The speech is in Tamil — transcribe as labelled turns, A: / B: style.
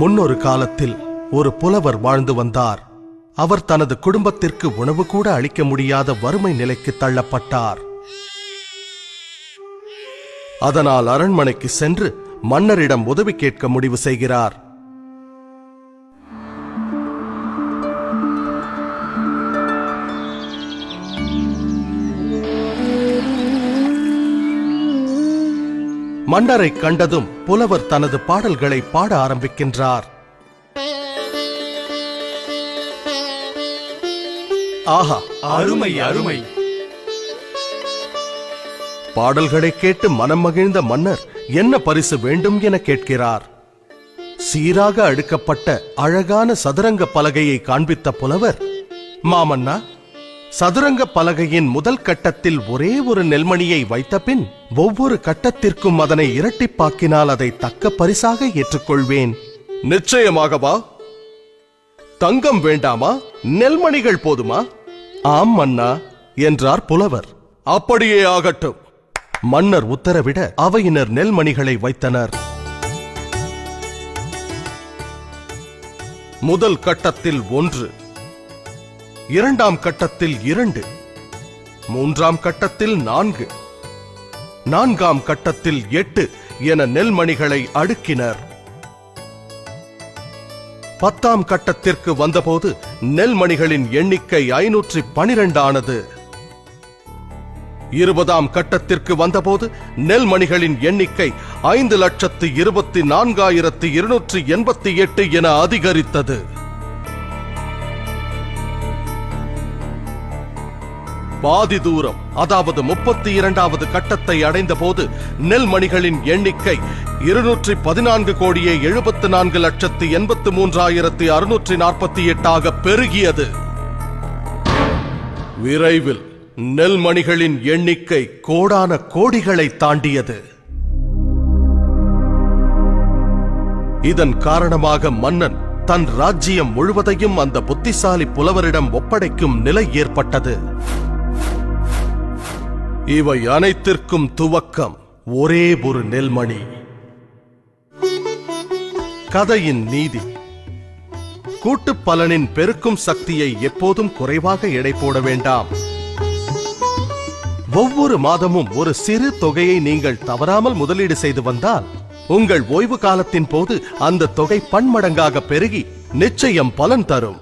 A: முன்னொரு காலத்தில் ஒரு புலவர் வாழ்ந்து வந்தார். அவர் தனது குடும்பத்திற்கு உணவு கூட அளிக்க முடியாத வறுமை நிலைக்கு தள்ளப்பட்டார். அதனால் அரண்மனைக்கு சென்று மன்னரிடம் உதவி கேட்க முடிவு செய்கிறார். மன்னரை கண்டதும் புலவர் தனது பாடல்களை பாட ஆரம்பிக்கின்றார். ஆஹா,
B: அருமை அருமை!
A: பாடல்களை கேட்டு மனம் மகிழ்ந்த மன்னர் என்ன பரிசு வேண்டும் என கேட்கிறார். சீராக அடுக்கப்பட்ட அழகான சதுரங்க பலகையை காண்பித்த புலவர், மாமன்னா, சதுரங்க பலகையின் முதல் கட்டத்தில் ஒரே ஒரு நெல்மணியை வைத்த பின் ஒவ்வொரு கட்டத்திற்கும் அதனை இரட்டிப்பாக்கினால் அதை தக்க பரிசாக ஏற்றுக்கொள்வேன். நிச்சயமாகவா? தங்கம் வேண்டாமா? நெல்மணிகள் போதுமா? ஆம் மன்னா என்றார் புலவர். அப்படியே ஆகட்டும். மன்னர் உத்தரவிட அவையினர் நெல்மணிகளை வைத்தனர். முதல் கட்டத்தில் 1, இரண்டாம் கட்டத்தில் 2, மூன்றாம் கட்டத்தில் 4, நான்காம் கட்டத்தில் 8 என நெல்மணிகளை அடுக்கினர். 10ஆம் கட்டத்திற்கு வந்தபோது நெல்மணிகளின் எண்ணிக்கை 512 ஆனது. 20ஆம் கட்டத்திற்கு வந்தபோது நெல்மணிகளின் எண்ணிக்கை 5,24,288 என அதிகரித்தது. பாதி தூரம், அதாவது 32வது கட்டத்தை அடைந்த போது நெல்மணிகளின் எண்ணிக்கை 214,74,83,648 பெருகியது. விரைவில் நெல்மணிகளின் எண்ணிக்கை கோடான கோடிகளை தாண்டியது. இதன் காரணமாக மன்னன் தன் ராஜ்ஜியம் முழுவதையும் அந்த புத்திசாலி புலவரிடம் ஒப்படைக்கும் நிலை ஏற்பட்டது. இவை அனைத்திற்கும் துவக்கம் ஒரே ஒரு நெல்மணி. கதையின் நீதி: கூட்டுப் பலனின் பெருக்கும் சக்தியை எப்போதும் குறைவாக எடை போட வேண்டாம். ஒவ்வொரு மாதமும் ஒரு சிறு தொகையை நீங்கள் தவறாமல் முதலீடு செய்து வந்தால் உங்கள் ஓய்வு காலத்தின் போது அந்த தொகை பன்மடங்காக பெருகி நிச்சயம் பலன் தரும்.